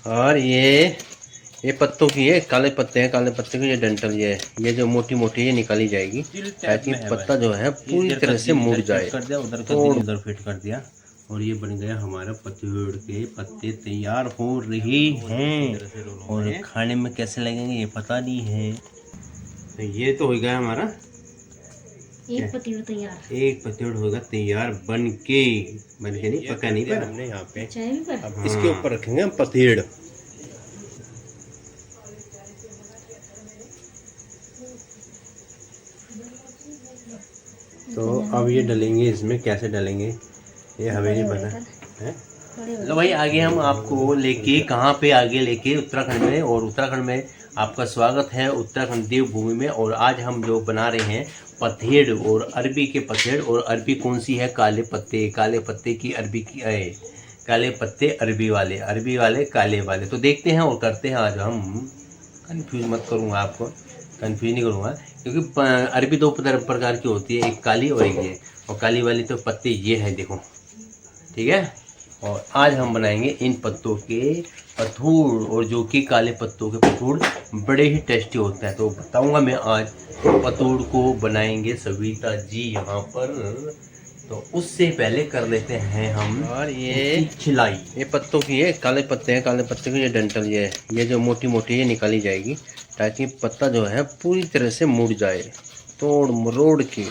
और ये पत्तों की है, काले पत्ते हैं, काले पत्ते की ये डंठल ये जो मोटी मोटी ये निकाली जाएगी ताकि पत्ता जो है पूरी तरह से मुड़ जाए। कर दिया उधर का दिल उधर फिट कर दिया और ये बन गया हमारा पतोड़ के पत्ते तैयार हो रहे हैं। और खाने में कैसे लगेंगे ये पता नहीं है। तो ये तो हो गया हमारा एक पतीड़ तैयार, एक पतोड़ होगा तैयार बन के नहीं पका नहीं पर हमने यहाँ पे चाय भी पर। अब इसके ऊपर रखेंगे हम पतेड़। तो अब ये डलेंगे इसमें, कैसे डलेंगे ये हमें नहीं पता है। तो भाई आगे हम आपको लेके कहाँ पे आगे लेके उत्तराखंड में, और उत्तराखंड में आपका स्वागत है उत्तराखंड देवभूमि में। और आज हम जो बना रहे हैं पतेड़ और अरबी के पतेड़। और अरबी कौन सी है? काले पत्ते, काले पत्ते की अरबी की काले पत्ते अरबी वाले काले वाले। तो देखते हैं और करते हैं आज हम। कंफ्यूज मत करूँगा आपको, कंफ्यूज नहीं करूँगा क्योंकि अरबी दो प्रकार की होती है, एक काली और एक ये। और काली वाली तो पत्ते ये हैं देखो, ठीक है। और आज हम बनाएंगे इन पत्तों के पतूड़, और जो कि काले पत्तों के पतूड़ बड़े ही टेस्टी होते हैं। तो बताऊंगा मैं आज पतूड़ को बनाएंगे सविता जी यहाँ पर। तो उससे पहले कर लेते हैं हम और ये छिलाई। ये पत्तों की है, काले पत्ते हैं, काले पत्ते की ये डंठल ये जो मोटी मोटी ये निकाली जाएगी ताकि पत्ता जो है पूरी तरह से मुड़ जाए, तोड़ मरोड़ के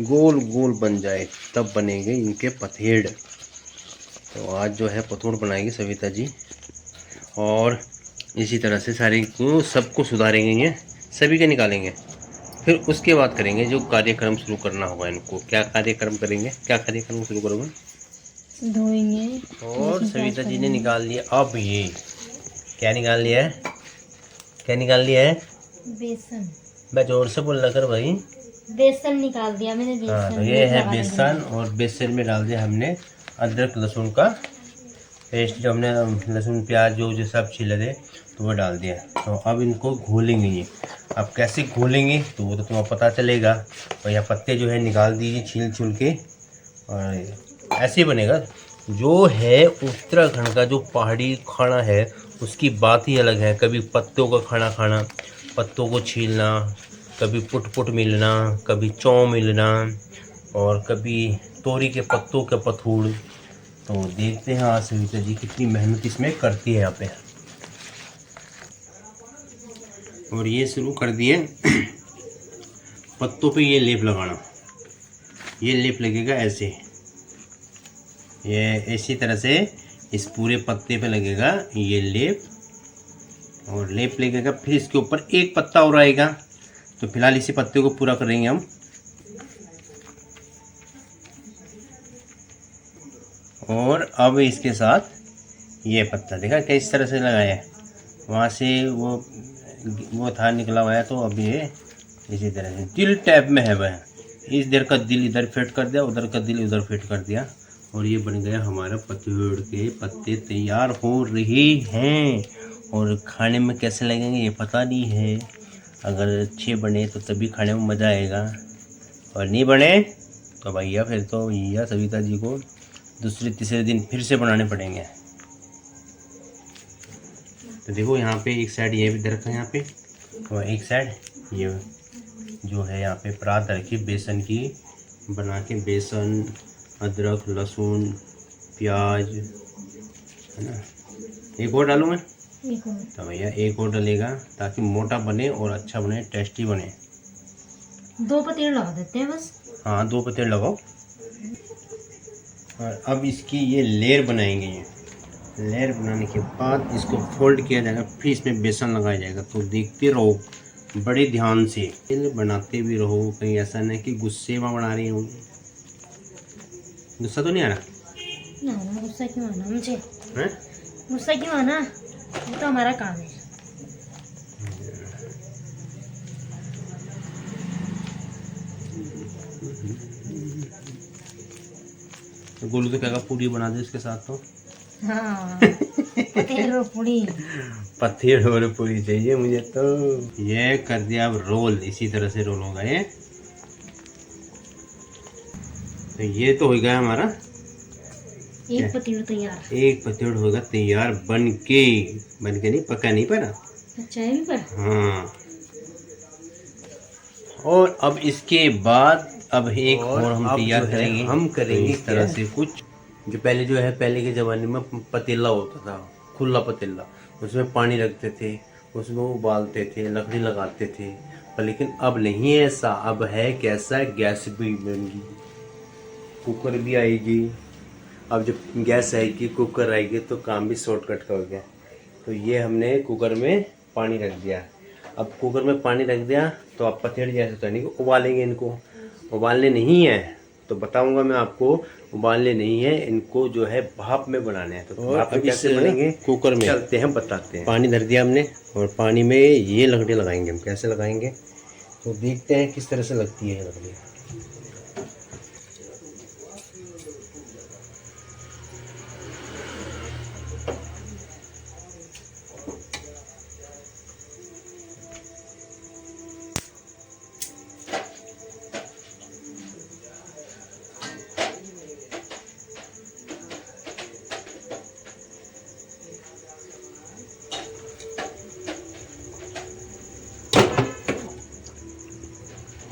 गोल गोल बन जाए, तब बनेंगे इनके पतेड़। तो आज जो है पतोड़ बनाएंगे सविता जी, और इसी तरह से सारे को सबको सुधारेंगे, ये सभी के निकालेंगे। फिर उसके बाद करेंगे जो कार्यक्रम शुरू करना होगा इनको। क्या कार्यक्रम करेंगे, क्या कार्यक्रम शुरू करोगे? धोएंगे। और सविता जी ने निकाल लिया। अब ये क्या निकाल लिया है? क्या निकाल लिया है? बेसन। मैं जोर से बोल कर भाई। बेसन निकाल दिया मैंने। बेसन। हाँ, तो ये है बेसन, और बेसन में डाल दिया हमने अदरक लहसुन का पेस्ट, जो हमने लहसुन प्याज जो सब छिले थे तो वो डाल दिया। तो अब इनको घोलेंगे ये। अब कैसे घोलेंगे तो वो तो तुम्हें पता चलेगा। और यहाँ पत्ते जो है निकाल दीजिए छील छुल के, और ऐसे ही बनेगा। जो है उत्तराखंड का जो पहाड़ी खाना है उसकी बात ही अलग है। कभी पत्तों का खाना खाना, पत्तों को छीलना, कभी पुट पुट मिलना, कभी चौं मिलना, और कभी तोरी के पत्तों के पतूड़। तो देखते हैं आज सविता जी कितनी मेहनत इसमें करती है यहाँ पे। और ये शुरू कर दिए पत्तों पे ये लेप लगाना। ये लेप लगेगा ऐसे, ये इसी तरह से इस पूरे पत्ते पे लगेगा ये लेप। और लेप लगेगा, फिर इसके ऊपर एक पत्ता और आएगा। तो फिलहाल इसी पत्ते को पूरा करेंगे हम। और अब इसके साथ ये पत्ता देखा किस तरह से लगाया है, वहाँ से वो था निकला हुआ है। तो अब ये इसी तरह से दिल टाइप में है वह, इधर का दिल इधर फिट कर दिया, उधर का दिल उधर फिट कर दिया। और ये बन गया हमारा पतोड़ के पत्ते तैयार हो रहे हैं। और खाने में कैसे लगेंगे ये पता नहीं है। अगर अच्छे बने तो तभी खाने में मज़ा आएगा, और नहीं बने तो भैया फिर तो भैया सविता जी को दूसरे तीसरे दिन फिर से बनाने पड़ेंगे। तो देखो यहाँ पे एक साइड ये भी रखा है यहाँ पे, और एक साइड ये जो है यहाँ पे परात रखी बेसन की बना के। बेसन, अदरक, लहसुन, प्याज, है ना। एक और डालूँ मैं? एक और। तो भैया एक और डलेगा ताकि मोटा बने और अच्छा बने, टेस्टी बने। 2 पतीड़ लगा देते हैं बस। हाँ 2 पत्ते लगाओ। और अब इसकी ये लेयर बनाएंगे। ये लेयर बनाने के बाद इसको फोल्ड किया जाएगा, फिर इसमें बेसन लगाया जाएगा। तो देखते रहो बड़े ध्यान से, बनाते भी रहो, कहीं ऐसा नहीं कि गुस्से में बना रही हूँ। गुस्सा तो नहीं आ रहा? ना गुस्सा क्यों आना मुझे? हैं? गुस्सा क्यों आना, ये तो हमारा काम है। तो गोलू तो क्या पूरी बना दे इसके साथ। तो हाँ पतेड़ और पूरी। पतेड़ और पूरी चाहिए मुझे। तो ये कर दिया अब रोल, इसी तरह से रोल होगा ये। तो ये तो हो गया हमारा एक पतीला तैयार। एक पतोड़ होगा तैयार बन के नहीं, पका नहीं पड़ा। अच्छा है भी पर। हाँ, और अब इसके बाद अब एक और हम तैयार करेंगे। हम करेंगे इस तरह से कुछ, जो पहले जो है, पहले के ज़माने में पतीला होता था, खुला पतीला, उसमें पानी रखते थे, उसमें उबालते थे, लकड़ी लगाते थे। पर लेकिन अब नहीं है ऐसा। अब है कैसा, गैस भी बनेगी, कुकर भी आएगी। अब जब गैस आएगी, कुकर आएगी, तो काम भी शॉर्टकट का हो गया। तो ये हमने कुकर में पानी रख दिया। अब कुकर में पानी रख दिया तो आप पतेड़ जैसे तो नहीं उबालेंगे, इनको उबालने नहीं है, तो बताऊंगा मैं आपको। उबालने नहीं है इनको, जो है भाप में बनाने हैं। तो भाप में कैसे बनेंगे, कुकर में चलते हैं, बताते हैं। पानी धर दिया हमने, और पानी में ये लकड़ी लगाएंगे हम। कैसे लगाएंगे तो देखते हैं किस तरह से लगती है लकड़ी।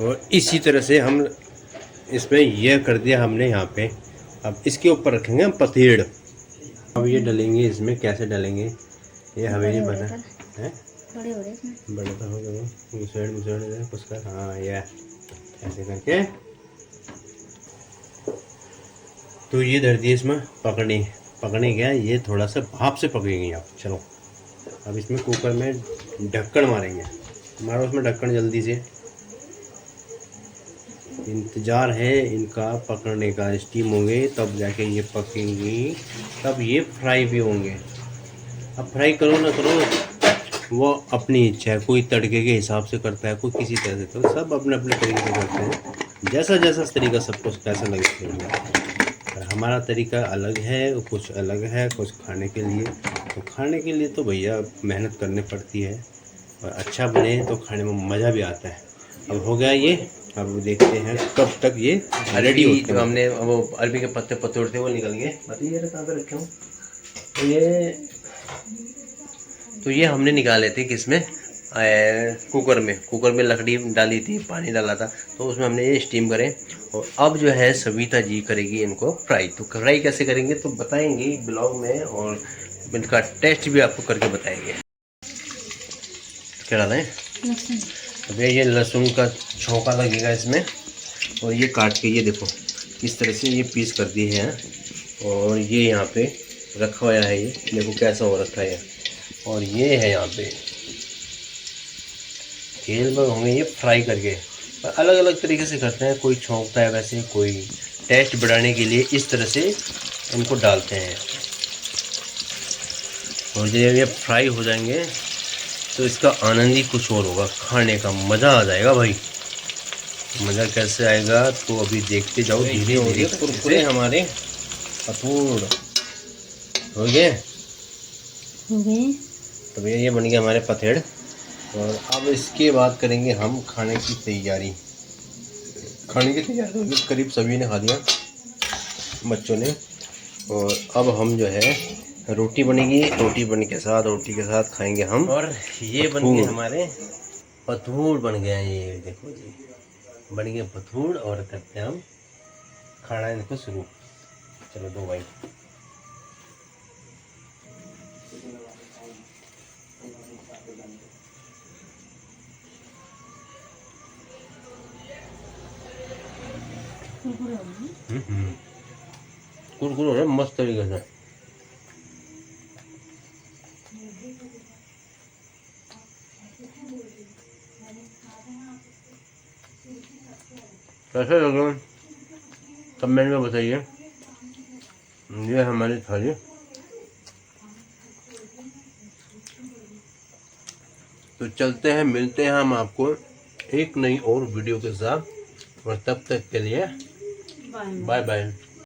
और इसी तरह से हम इसमें यह कर दिया हमने यहाँ पे। अब इसके ऊपर रखेंगे हम पतेड़। अब ये डलेंगे इसमें। कैसे डलेंगे, ये हमें नहीं पता है। बड़े बड़े इसमें। बड़े तो हो गए, घुसेड़ कुछ कर। हाँ, ये ऐसे करके तो ये धर दिए इसमें पकड़ने गया। ये थोड़ा सा भाप से पकेंगे आप। चलो अब इसमें कुकर में ढक्कन मारेंगे। मारो उसमें ढक्कन जल्दी से। इंतज़ार है इनका पकड़ने का। स्टीम होंगे तब जाके ये पकेंगी, तब ये फ्राई भी होंगे। अब फ्राई करो ना करो वो अपनी इच्छा है। कोई तड़के के हिसाब से करता है, कोई किसी तरह से। तो सब अपने अपने तरीके से करते हैं, जैसा जैसा तरीका सबको कैसा लगे। हमारा तरीका अलग है, कुछ अलग है कुछ खाने के लिए। तो खाने के लिए तो भैया मेहनत करनी पड़ती है, और अच्छा बने तो खाने में मज़ा भी आता है। अब हो गया ये। अब देखते हैं कब तक ये रेडी होता है। हमने वो अरबी के पत्ते थे वो निकल गए। बताइए कहाँ पे रखे हूँ। तो ये हमने निकाले थे किसमें, कुकर में लकड़ी डाली थी, पानी डाला था, तो उसमें हमने ये स्टीम करे। और अब जो है सविता जी करेगी इनको फ्राई। तो फ्राई कैसे करेंगे तो बताएंगे ब्लॉग में, और इनका टेस्ट भी आपको करके बताएंगे। क्या डालें, अब ये लहसुन का छौंका लगेगा इसमें। और ये काट के ये देखो इस तरह से ये पीस कर दिए हैं। और ये यहाँ पे रखा हुआ है, ये देखो कैसा हो रखा है। और ये है यहाँ पे तेल में होंगे ये फ्राई करके। अलग अलग तरीके से करते हैं, कोई छौंकता है वैसे, कोई टेस्ट बढ़ाने के लिए इस तरह से इनको डालते हैं। और जब ये फ्राई हो जाएंगे तो इसका आनंद ही कुछ और होगा, खाने का मज़ा आ जाएगा भाई। मज़ा कैसे आएगा तो अभी देखते जाओ धीरे धीरे। कुरकुरे हमारे पतोड़ हो गए। तो भैया ये बन गया हमारे पतेड़। और अब इसके बाद करेंगे हम खाने की तैयारी। करीब सभी ने खा लिया, बच्चों ने। और अब हम जो है रोटी बनेगी, रोटी के साथ खाएंगे हम। और ये बन गए हमारे पतोड़ बन गया। ये देखो जी बन गए पतोड़। और करते हैं हम खाना इनको शुरू। चलो दो भाई। कुरकुरे हो रहे मस्त तरीके से। कैसे लगे कमेंट में बताइए। ये है हमारी थाली। तो चलते हैं, मिलते हैं हम आपको एक नई और वीडियो के साथ। और तब तक के लिए बाय बाय।